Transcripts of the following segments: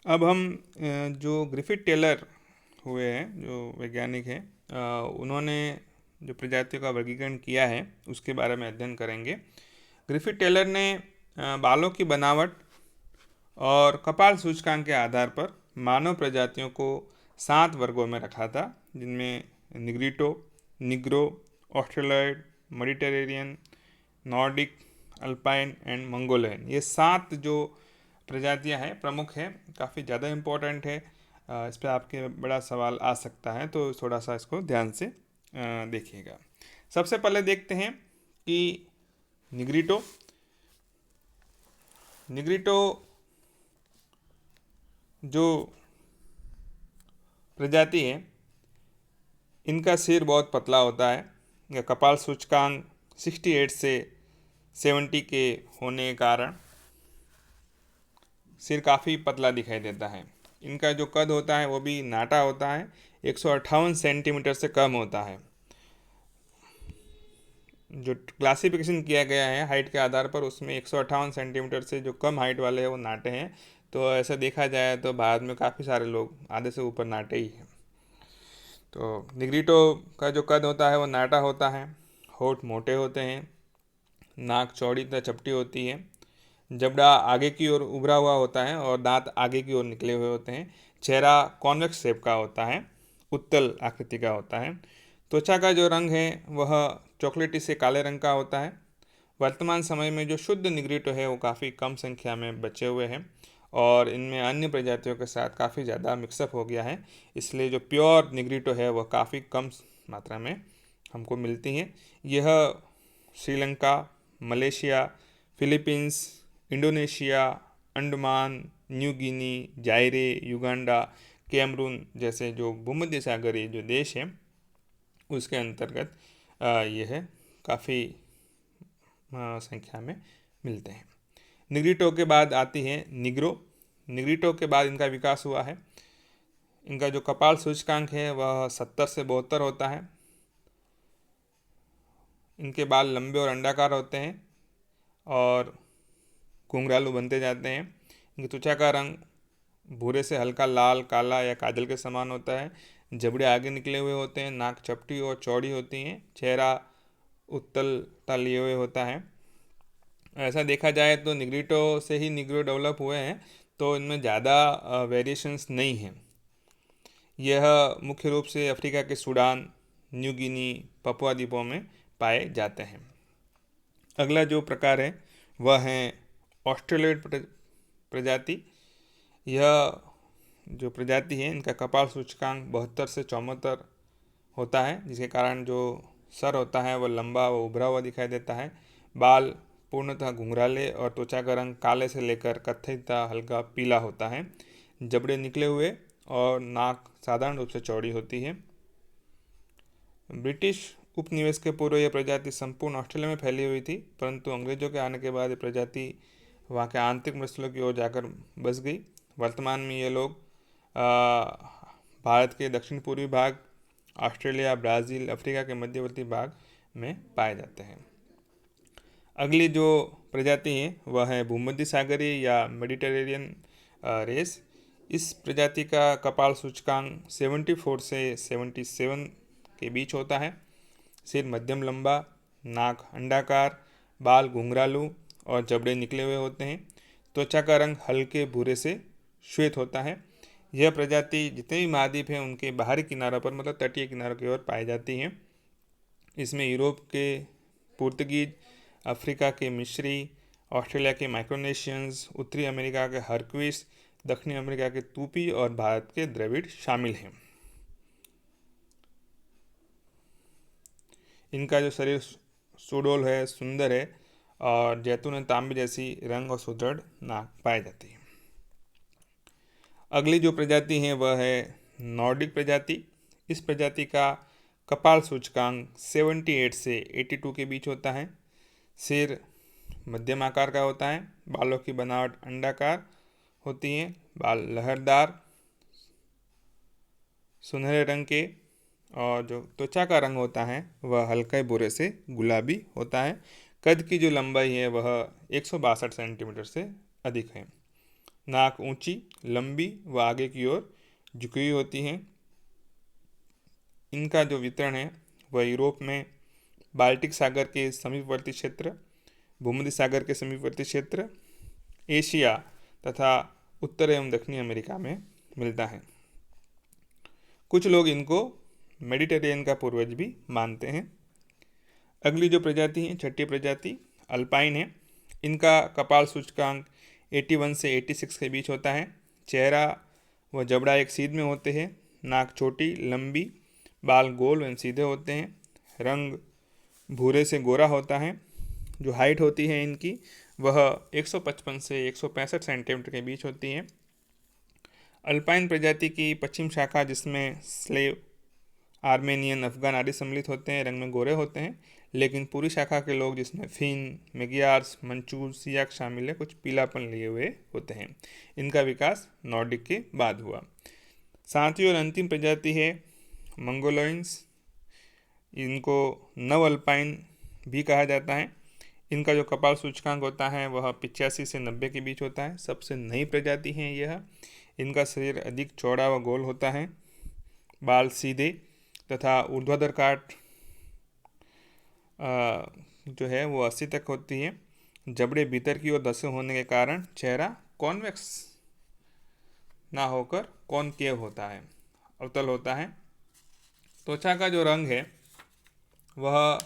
अब हम जो ग्रिफिथ टेलर हुए हैं, जो वैज्ञानिक हैं, उन्होंने जो प्रजातियों का वर्गीकरण किया है उसके बारे में अध्ययन करेंगे। ग्रिफिथ टेलर ने बालों की बनावट और कपाल सूचकांक के आधार पर मानव प्रजातियों को 7 वर्गों में रखा था, जिनमें Negrito, Negro, Australoid, Mediterranean, Nordic, alpine and Mongolian, ये 7 जो प्रजातियां हैं प्रमुख हैं, काफ़ी ज़्यादा इम्पोर्टेंट है। इस पर आपके बड़ा सवाल आ सकता है, तो थोड़ा सा इसको ध्यान से देखिएगा। सबसे पहले देखते हैं कि निग्रिटो। निग्रिटो जो प्रजाति है, इनका सिर बहुत पतला होता है। इनका कपाल सूचकांक 68 से 70 के होने के कारण सिर काफ़ी पतला दिखाई देता है। इनका जो कद होता है वो भी नाटा होता है, 158 सेंटीमीटर से कम होता है। जो क्लासिफिकेशन किया गया है हाइट के आधार पर, उसमें 158 सेंटीमीटर से जो कम हाइट वाले हैं वो नाटे हैं। तो ऐसा देखा जाए तो भारत में काफ़ी सारे लोग आधे से ऊपर नाटे ही हैं। तो निग्रिटो का जो कद होता है वो नाटा होता है। होठ मोटे होते हैं, नाक चौड़ी तथा चपटी होती है, जबड़ा आगे की ओर उभरा हुआ होता है और दांत आगे की ओर निकले हुए होते हैं। चेहरा कॉन्वेक्स शेप का होता है, उत्तल आकृति का होता है। त्वचा का जो रंग है वह चॉकलेटी से काले रंग का होता है। वर्तमान समय में जो शुद्ध निग्रिटो है वो काफ़ी कम संख्या में बचे हुए हैं और इनमें अन्य प्रजातियों के साथ काफ़ी ज़्यादा मिक्सअप हो गया है, इसलिए जो प्योर निग्रिटो है वह काफ़ी कम मात्रा में हमको मिलती हैं। यह Sri Lanka, Malaysia, Philippines, Indonesia, Andaman, New Guinea, Zaire, Uganda, Cameroon जैसे जो भूमध्य सागरीय जो देश हैं उसके अंतर्गत यह काफ़ी संख्या में मिलते हैं। निग्रिटो के बाद आती है निग्रो। निग्रिटो के बाद इनका विकास हुआ है। इनका जो कपाल सूचकांक है वह 70 से 72 होता है। इनके बाल लंबे और अंडाकार होते हैं और घुंघरालू बनते जाते हैं। इनकी त्वचा का रंग भूरे से हल्का लाल, काला या काजल के समान होता है। जबड़े आगे निकले हुए होते हैं, नाक चपटी और चौड़ी होती हैं, चेहरा उत्तलता लिए हुए होता है। ऐसा देखा जाए तो निग्रिटो से ही निग्रो डेवलप हुए हैं, तो इनमें ज़्यादा वेरिएशंस नहीं हैं। यह मुख्य रूप से अफ्रीका के सूडान, न्यू गिनी, पपुआ द्वीपों में पाए जाते हैं। अगला जो प्रकार है वह है ऑस्ट्रेलियड प्रजाति। यह जो प्रजाति है इनका कपाल सूचकांक 72 से 74 होता है, जिसके कारण जो सर होता है वह लंबा व उभरा हुआ दिखाई देता है। बाल पूर्णतः घुंघराले और त्वचा का रंग काले से लेकर कत्थई तथा हल्का पीला होता है। जबड़े निकले हुए और नाक साधारण रूप से चौड़ी होती है। ब्रिटिश उपनिवेश के पूर्व यह प्रजाति संपूर्ण ऑस्ट्रेलिया में फैली हुई थी, परंतु अंग्रेजों के आने के बाद ये प्रजाति वहाँ के आंतरिक मसलों की ओर जाकर बस गई। वर्तमान में ये लोग भारत के दक्षिण पूर्वी भाग, ऑस्ट्रेलिया, ब्राज़ील, अफ्रीका के मध्यवर्ती भाग में पाए जाते हैं। अगली जो प्रजाति है वह है भूमध्य सागरीय या मेडिटेरेनियन रेस। इस प्रजाति का कपाल सूचकांक 74 से 77 के बीच होता है। सिर मध्यम लंबा, नाक अंडाकार, बाल घुंघरालू और जबड़े निकले हुए होते हैं। त्वचा का रंग हल्के भूरे से श्वेत होता है। यह प्रजाति जितने भी महाद्वीप हैं उनके बाहरी किनारों पर, मतलब तटीय किनारों की ओर पाई जाती हैं। इसमें यूरोप के पुर्तगीज, अफ्रीका के मिस्री, ऑस्ट्रेलिया के माइक्रोनेशियंस, उत्तरी अमेरिका के हरक्विस, दक्षिणी अमेरिका के तूपी और भारत के द्रविड़ शामिल हैं। इनका जो शरीर सुडौल है, सुंदर है और जैतून तांबे जैसी रंग और सुदृढ़ नाक पाई जाती है। अगली जो प्रजाति है वह है नॉर्डिक प्रजाति। इस प्रजाति का कपाल सूचकांक 78 से 82 के बीच होता है। सिर मध्यम आकार का होता है। बालों की बनावट अंडाकार होती है। बाल लहरदार सुनहरे रंग के और जो त्वचा का रंग होता है वह हल्के भूरे से गुलाबी होता है। कद की जो लंबाई है वह 162 सेंटीमीटर से अधिक है। नाक ऊंची, लंबी व आगे की ओर झुकी हुई होती हैं। इनका जो वितरण है वह यूरोप में बाल्टिक सागर के समीपवर्ती क्षेत्र, भूमध्य सागर के समीपवर्ती क्षेत्र, एशिया तथा उत्तर एवं दक्षिणी अमेरिका में मिलता है। कुछ लोग इनको मेडिटेरियन का पूर्वज भी मानते हैं। अगली जो प्रजाति है, छठी प्रजाति अल्पाइन है। इनका कपाल सूचकांक 81 से 86 के बीच होता है। चेहरा व जबड़ा एक सीध में होते हैं। नाक छोटी, लंबी, बाल गोल एवं सीधे होते हैं। रंग भूरे से गोरा होता है। जो हाइट होती है इनकी वह 155 से 165 सेंटीमीटर के बीच होती है। अल्पाइन प्रजाति की पश्चिम शाखा, जिसमें स्लेव, आर्मेनियन, अफगान आदि सम्मिलित होते हैं, रंग में गोरे होते हैं। लेकिन पूरी शाखा के लोग, जिसमें फिन, मेगियार्स, मंचूर, सियाक शामिल है, कुछ पीलापन लिए हुए होते हैं। इनका विकास नॉर्डिक के बाद हुआ। सातवीं और अंतिम प्रजाति है मंगोलोइंस। इनको नव अल्पाइन भी कहा जाता है। इनका जो कपाल सूचकांक होता है वह 85 से 90 के बीच होता है। सबसे नई प्रजाति है यह। इनका शरीर अधिक चौड़ा व गोल होता है। बाल सीधे तथा ऊर्ध्वाधर काट जो है वो 80 तक होती है। जबड़े भीतर की ओर धंसे होने के कारण चेहरा कॉन्वेक्स ना होकर कॉनकेव होता है, अवतल होता है। त्वचा का जो रंग है वह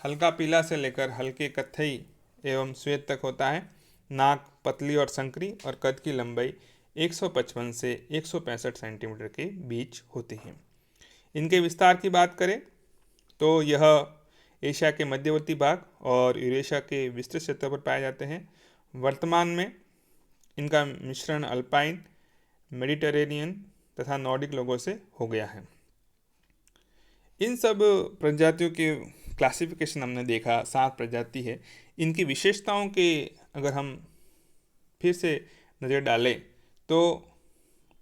हल्का पीला से लेकर हल्के कत्थई एवं श्वेत तक होता है। नाक पतली और संकरी और कद की लंबाई 155 से 165 सेंटीमीटर के बीच होती है। इनके विस्तार की बात करें तो यह एशिया के मध्यवर्ती भाग और यूरेशिया के विस्तृत क्षेत्र पर पाए जाते हैं। वर्तमान में इनका मिश्रण अल्पाइन, मेडिटेरेनियन तथा नॉर्डिक लोगों से हो गया है। इन सब प्रजातियों के क्लासिफिकेशन हमने देखा, 7 प्रजाति है। इनकी विशेषताओं के अगर हम फिर से नज़र डालें तो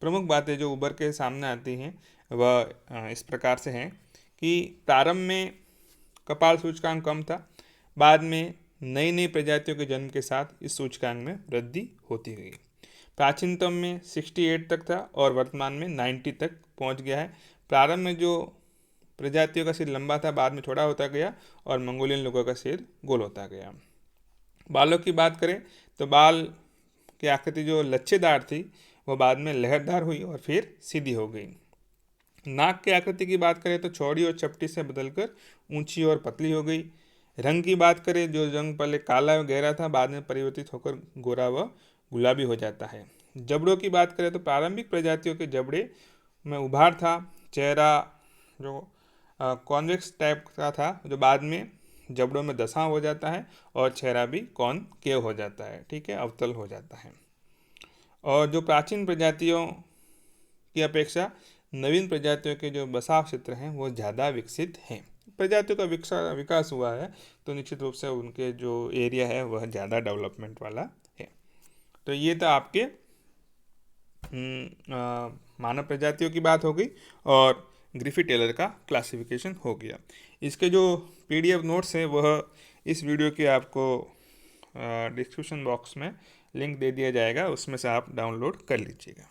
प्रमुख बातें जो उभर के सामने आती हैं वह इस प्रकार से हैं कि प्रारंभ में कपाल सूचकांक कम था, बाद में नई नई प्रजातियों के जन्म के साथ इस सूचकांक में वृद्धि होती गई। प्राचीनतम में 68 तक था और वर्तमान में 90 तक पहुंच गया है। प्रारंभ में जो प्रजातियों का सिर लंबा था, बाद में छोटा होता गया और मंगोलियन लोगों का सिर गोल होता गया। बालों की बात करें तो बाल की आकृति जो लच्छेदार थी वह बाद में लहरदार हुई और फिर सीधी हो गई। नाक की आकृति की बात करें तो चौड़ी और चपटी से बदलकर ऊंची और पतली हो गई। रंग की बात करें, जो रंग पहले काला और गहरा था बाद में परिवर्तित होकर गोरा व गुलाबी हो जाता है। जबड़ों की बात करें तो प्रारंभिक प्रजातियों के जबड़े में उभार था। चेहरा जो कॉन्वेक्स टाइप का था, जो बाद में जबड़ों में धंसा हो जाता है और चेहरा भी कॉनकेव हो जाता है, ठीक है, अवतल हो जाता है। और जो प्राचीन प्रजातियों की अपेक्षा नवीन प्रजातियों के जो बसाव क्षेत्र हैं वो ज़्यादा विकसित हैं। प्रजातियों का विकास हुआ है तो निश्चित रूप से उनके जो एरिया है वह ज़्यादा डेवलपमेंट वाला है। तो ये तो आपके मानव प्रजातियों की बात हो गई और ग्रिफिथ टेलर का क्लासिफिकेशन हो गया। इसके जो PDF नोट्स हैं वह इस वीडियो के आपको डिस्क्रिप्शन बॉक्स में लिंक दे दिया जाएगा, उसमें से आप डाउनलोड कर लीजिएगा।